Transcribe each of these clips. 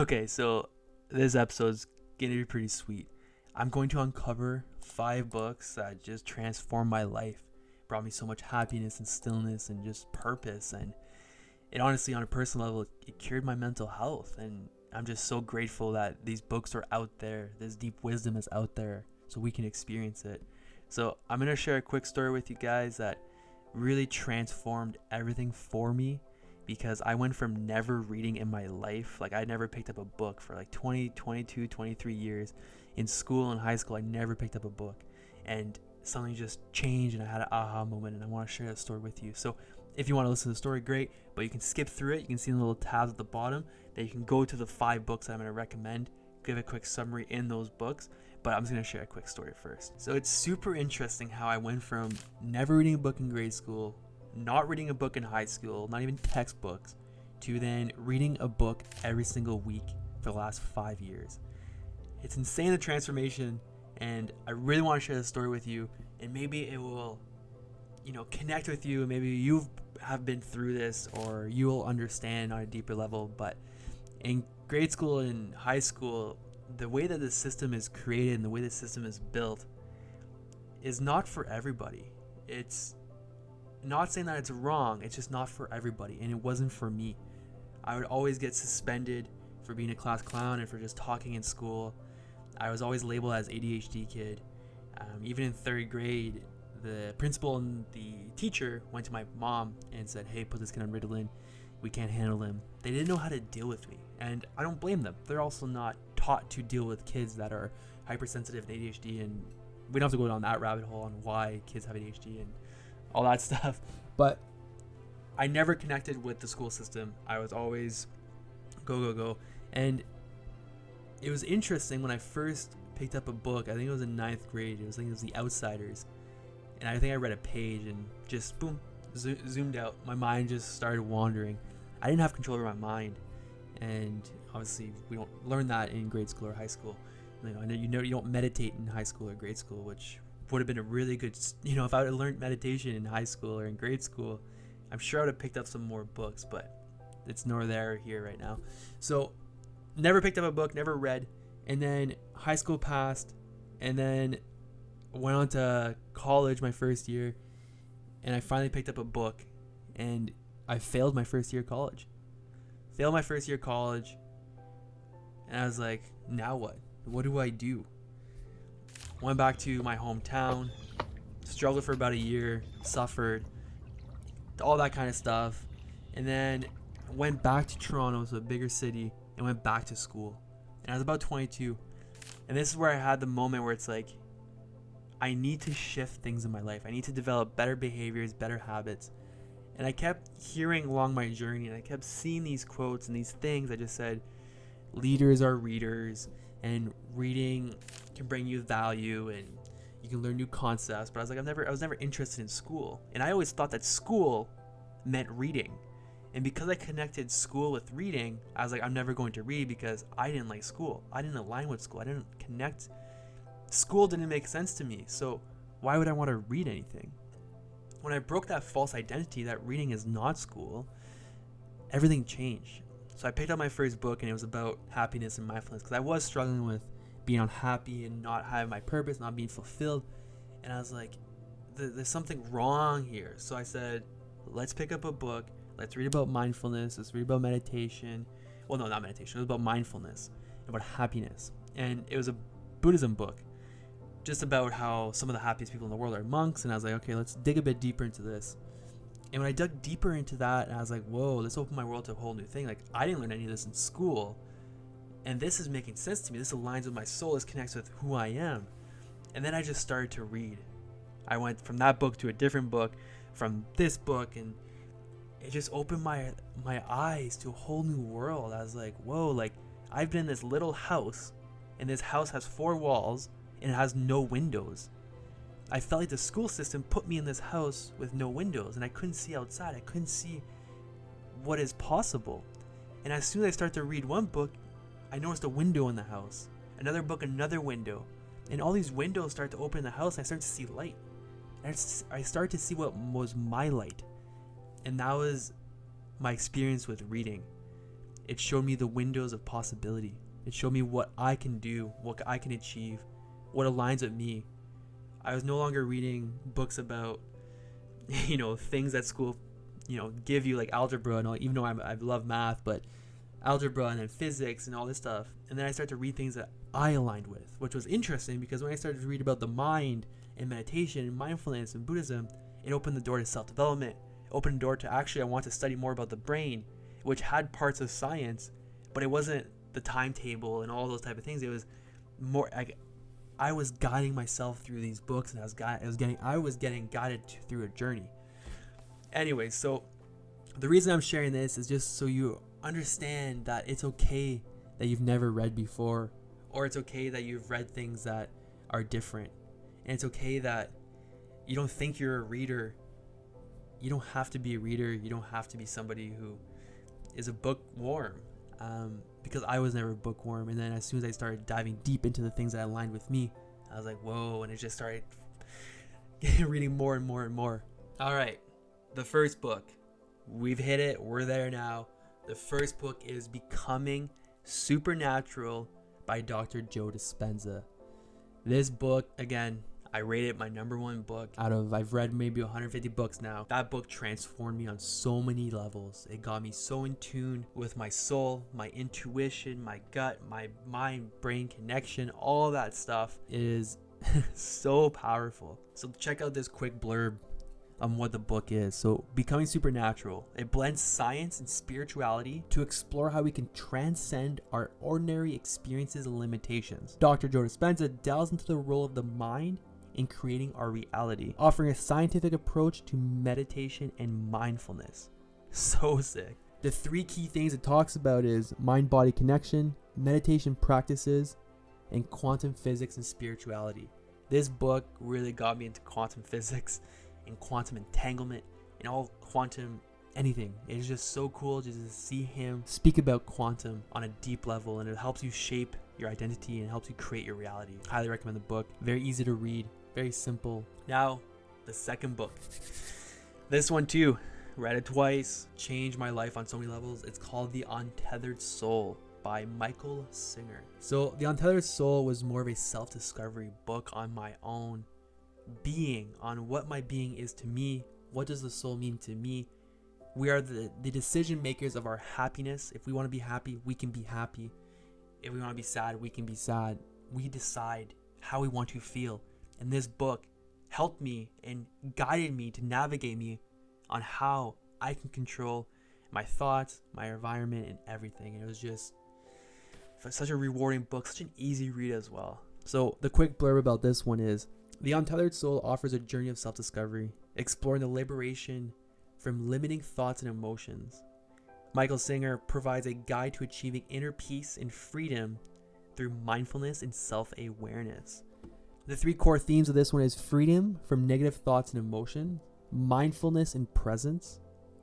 Okay, so this episode's gonna be pretty sweet. I'm going to uncover 5 books that just transformed my life, brought me so much happiness and stillness and just purpose. And it honestly, on a personal level, it cured my mental health. And I'm just so grateful that these books are out there. This deep wisdom is out there so we can experience it. So I'm gonna share a quick story with you guys that really transformed everything for me, because I went from never reading in my life. Like, I never picked up a book for like 20, 22, 23 years. In school and high school, I never picked up a book. And something just changed and I had an aha moment, and I want to share that story with you. So if you want to listen to the story, great, but you can skip through it. You can see the little tabs at the bottom that you can go to the 5 books that I'm going to recommend, give a quick summary in those books. But I'm just going to share a quick story first. So it's super interesting how I went from never reading a book in grade school, not reading a book in high school, not even textbooks, to then reading a book every single week for the last 5 years. It's insane, the transformation, and I really want to share this story with you, and maybe it will, connect with you. Maybe you have been through this, or you will understand on a deeper level. But in grade school and high school, the way that the system is created and the way the system is built is not for everybody. It's not saying that it's wrong, it's just not for everybody, and it wasn't for me. I would always get suspended for being a class clown and for just talking in school. I was always labeled as ADHD kid. Even in 3rd grade, the principal and the teacher went to my mom and said, "Hey, put this kid on Ritalin. We can't handle him." They didn't know how to deal with me, and I don't blame them. They're also not taught to deal with kids that are hypersensitive and ADHD, and we don't have to go down that rabbit hole on why kids have ADHD and all that stuff. But I never connected with the school system. I was always go. And it was interesting when I first picked up a book. I think it was in 9th grade. It was The Outsiders. And I think I read a page and just boom, zoomed out. My mind just started wandering. I didn't have control over my mind. And obviously we don't learn that in grade school or high school. I know you don't meditate in high school or grade school, which would have been a really good, if I would have learned meditation in high school or in grade school, I'm sure I would have picked up some more books, but it's nor there or here right now. So never picked up a book, never read. And then high school passed, and then went on to college my first year, and I finally picked up a book, and I failed my first year of college. And I was like, now what? What do I do? Went back to my hometown, struggled for about a year, suffered, all that kind of stuff, and then went back to Toronto, so a bigger city, and went back to school. And I was about 22, and this is where I had the moment where it's like, I need to shift things in my life. I need to develop better behaviors, better habits. And I kept hearing along my journey, and I kept seeing these quotes and these things that just said, leaders are readers, and reading can bring you value, and you can learn new concepts. But I was like, I was never interested in school, and I always thought that school meant reading. And because I connected school with reading, I was like, I'm never going to read, because I didn't like school. I didn't align with school. I didn't connect. School didn't make sense to me. So why would I want to read anything? When I broke that false identity that reading is not school, everything changed. So I picked up my first book, and it was about happiness and mindfulness, because I was struggling with being unhappy and not having my purpose, not being fulfilled. And I was like, there's something wrong here. So I said, let's pick up a book. Let's read about mindfulness. Let's read about meditation. Well, no, not meditation. It was about mindfulness, about happiness. And it was a Buddhism book, just about how some of the happiest people in the world are monks. And I was like, okay, let's dig a bit deeper into this. And when I dug deeper into that, I was like, whoa, this opened my world to a whole new thing. Like, I didn't learn any of this in school, and this is making sense to me. This aligns with my soul. This connects with who I am. And then I just started to read. I went from that book to a different book, from this book, and it just opened my eyes to a whole new world. I was like, whoa, like, I've been in this little house, and this house has 4 walls, and it has no windows. I felt like the school system put me in this house with no windows, and I couldn't see outside. I couldn't see what is possible. And as soon as I start to read one book, I noticed a window in the house. Another book, another window. And all these windows start to open in the house, and I start to see light. And I started to see what was my light. And that was my experience with reading. it showed me the windows of possibility. It showed me what I can do, what I can achieve, what aligns with me. I was no longer reading books about, things that school, give you, like algebra and all, even though I love math, but algebra and then physics and all this stuff. And then I started to read things that I aligned with, which was interesting because when I started to read about the mind and meditation and mindfulness and Buddhism, it opened the door to self-development. It opened the door to I want to study more about the brain, which had parts of science, but it wasn't the timetable and all those type of things. It was more, I was guiding myself through these books, and I was getting guided through a journey. Anyway, so the reason I'm sharing this is just so you understand that it's okay that you've never read before, or it's okay that you've read things that are different, and it's okay that you don't think you're a reader. You don't have to be a reader. You don't have to be somebody who is a bookworm, because I was never a bookworm. And then as soon as I started diving deep into the things that aligned with me, I was like, whoa, and it just started reading more and more and more. All right, the first book, we've hit it. We're there now. The first book is Becoming Supernatural by Dr. Joe Dispenza. This book, again, I rate it my number one book out of, I've read maybe 150 books now. That book transformed me on so many levels. It got me so in tune with my soul, my intuition, my gut, my mind-brain connection. All that stuff is so powerful. So check out this quick blurb on what the book is. So Becoming Supernatural, it blends science and spirituality to explore how we can transcend our ordinary experiences and limitations. Dr. Joe Dispenza delves into the role of the mind in creating our reality, offering a scientific approach to meditation and mindfulness. So sick. The three key things it talks about is mind-body connection, meditation practices, and quantum physics and spirituality. This book really got me into quantum physics and quantum entanglement and all quantum anything. It's just so cool just to see him speak about quantum on a deep level, and it helps you shape your identity and helps you create your reality. Highly recommend the book. Very easy to read, very simple. Now, the second book. This one too, read it twice, changed my life on so many levels. It's called The Untethered Soul by Michael Singer. So The Untethered Soul was more of a self-discovery book on my own being, on what my being is to me. What does the soul mean to me? We are the decision makers of our happiness. If we want to be happy, we can be happy. If we want to be sad, we can be sad. We decide how we want to feel. And this book helped me and guided me to navigate me on how I can control my thoughts, my environment, and everything. And it was just such a rewarding book, such an easy read as well. So the quick blurb about this one is, The Untethered Soul offers a journey of self-discovery, exploring the liberation from limiting thoughts and emotions. Michael Singer provides a guide to achieving inner peace and freedom through mindfulness and self-awareness. The three core themes of this one is freedom from negative thoughts and emotion, mindfulness and presence,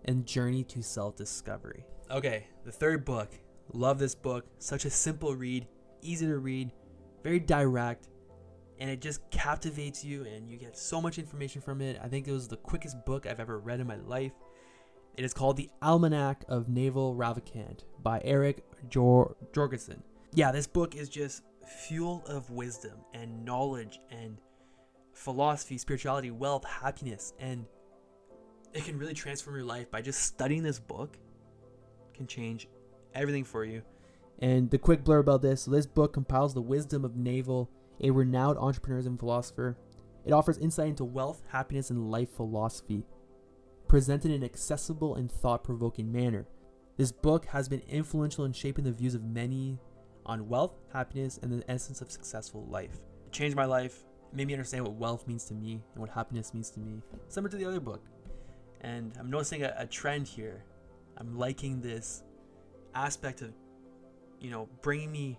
and journey to self-discovery. Okay, the third book. Love this book. Such a simple read, easy to read, very direct, and it just captivates you and you get so much information from it. I think it was the quickest book I've ever read in my life. It is called The Almanack of Naval Ravikant by Eric Jorgenson. Yeah, this book is just fuel of wisdom and knowledge and philosophy, spirituality, wealth, happiness, and it can really transform your life by just studying this book. It can change everything for you. And the quick blurb about this, so this book compiles the wisdom of Naval, a renowned entrepreneur and philosopher. It offers insight into wealth, happiness, and life philosophy, presented in an accessible and thought-provoking manner. This book has been influential in shaping the views of many on wealth, happiness, and the essence of successful life. It changed my life, made me understand what wealth means to me and what happiness means to me, similar to the other book. And I'm noticing a trend here. I'm liking this aspect of, bringing me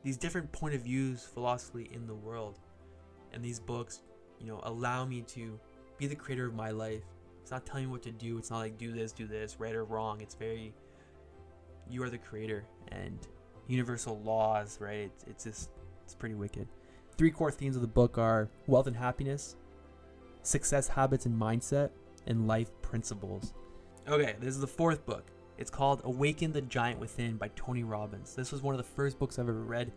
these different point of views philosophically in the world. And these books, allow me to be the creator of my life. It's not telling me what to do. It's not like do this, right or wrong. It's very, you are the creator, and universal laws, right? It's pretty wicked. Three core themes of the book are wealth and happiness, success habits and mindset, and life principles. Okay, this is the fourth book. It's called Awaken the Giant Within by Tony Robbins. This was one of the first books I've ever read.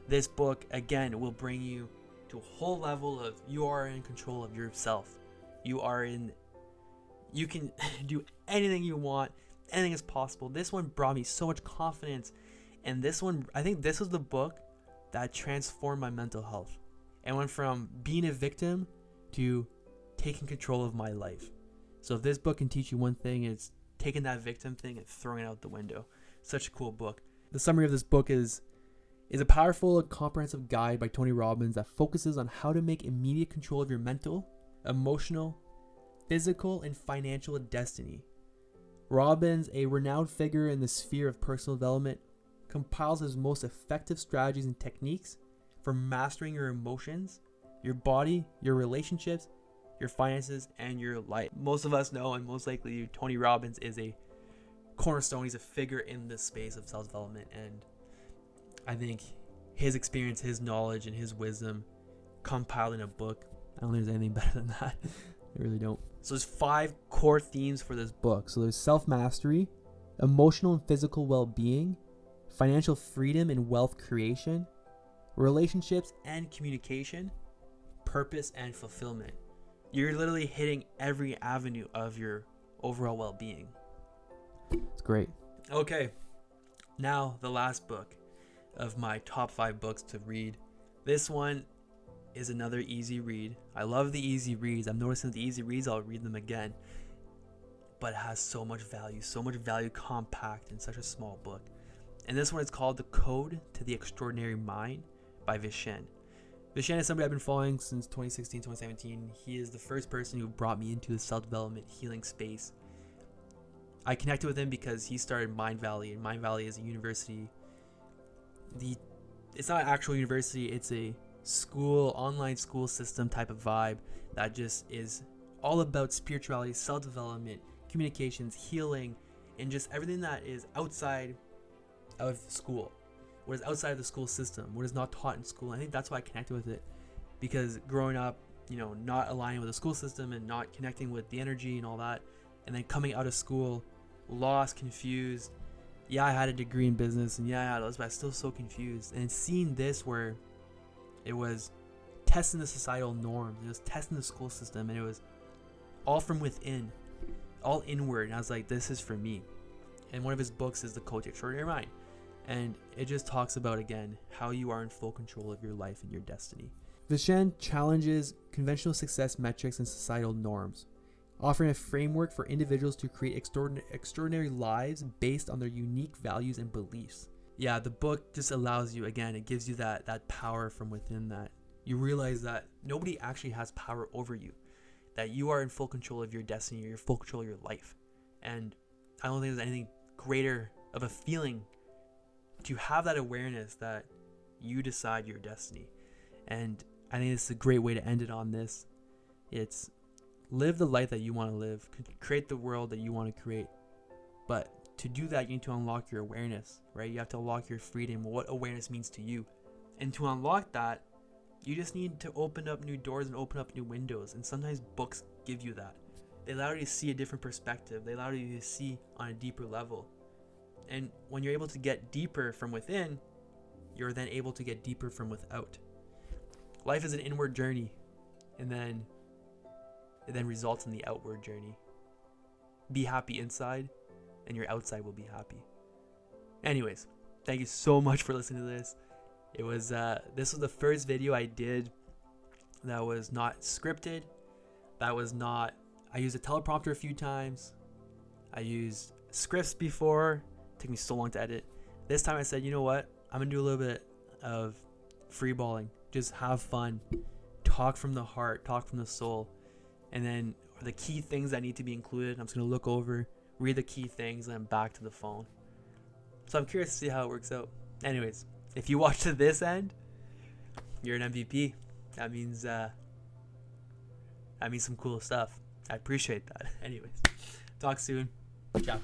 This book, again, will bring you to a whole level of you are in control of yourself. You can do anything you want. Anything is possible. This one brought me so much confidence. And this one, I think this was the book that transformed my mental health. And went from being a victim to taking control of my life. So if this book can teach you one thing, it's taking that victim thing and throwing it out the window. Such a cool book. The summary of this book is a powerful and comprehensive guide by Tony Robbins that focuses on how to make immediate control of your mental, emotional, physical, and financial destiny. Robbins, a renowned figure in the sphere of personal development, compiles his most effective strategies and techniques for mastering your emotions, your body, your relationships, your finances, and your life. Most of us know, and most likely you, Tony Robbins is a cornerstone. He's a figure in this space of self-development, and I think his experience, his knowledge, and his wisdom compiled in a book, I don't think there's anything better than that. I really don't. So there's 5 core themes for this book. So there's self-mastery, emotional and physical well-being, financial freedom and wealth creation, relationships and communication, purpose and fulfillment. You're literally hitting every avenue of your overall well-being. It's great. Okay, now the last book of my top 5 books to read. This one is another easy read. I love the easy reads. I'm noticing the easy reads, I'll read them again. But it has so much value compact in such a small book. And this one is called The Code to the Extraordinary Mind by Vishen. Vishen is somebody I've been following since 2016, 2017. He is the first person who brought me into the self-development healing space. I connected with him because he started Mind Valley, and Mind Valley is a university. It's not an actual university, it's a school, online school system type of vibe that just is all about spirituality, self-development, communications, healing, and just everything that is outside of school. What is outside of the school system, what is not taught in school. I think that's why I connected with it, because growing up, not aligning with the school system and not connecting with the energy and all that, and then coming out of school lost, confused. Yeah, I had a degree in business, and yeah, I had those, but I was still so confused. And seeing this where it was testing the societal norms, it was testing the school system, and it was all from within, all inward. And I was like, this is for me. And one of his books is The Code to Extraordinary Mind. And it just talks about, again, how you are in full control of your life and your destiny. Vishen challenges conventional success metrics and societal norms, offering a framework for individuals to create extraordinary lives based on their unique values and beliefs. Yeah, the book just allows you, again, it gives you that power from within, that you realize that nobody actually has power over you, that you are in full control of your destiny, you're in full control of your life. And I don't think there's anything greater of a feeling to have that awareness that you decide your destiny. And I think it's a great way to end it on this. It's live the life that you want to live, create the world that you want to create. But to do that, you need to unlock your awareness, right? You have to unlock your freedom, what awareness means to you. And to unlock that, you just need to open up new doors and open up new windows. And sometimes books give you that. They allow you to see a different perspective. They allow you to see on a deeper level. And when you're able to get deeper from within, you're then able to get deeper from without. Life is an inward journey, and then it then results in the outward journey. Be happy inside, and your outside will be happy. This so much for listening to this. It was this was the first video I did that was not scripted. I used a teleprompter a few times. I used scripts before. It took me so long to edit. This time I said, you know what? I'm gonna do a little bit of freeballing. Just have fun. Talk from the heart. Talk from the soul. And then the key things that need to be included, I'm just gonna look over, read the key things, and then back to the phone. So I'm curious to see how it works out. Anyways, if you watch to this end, you're an MVP. That means some cool stuff. I appreciate that. Anyways, talk soon. Ciao.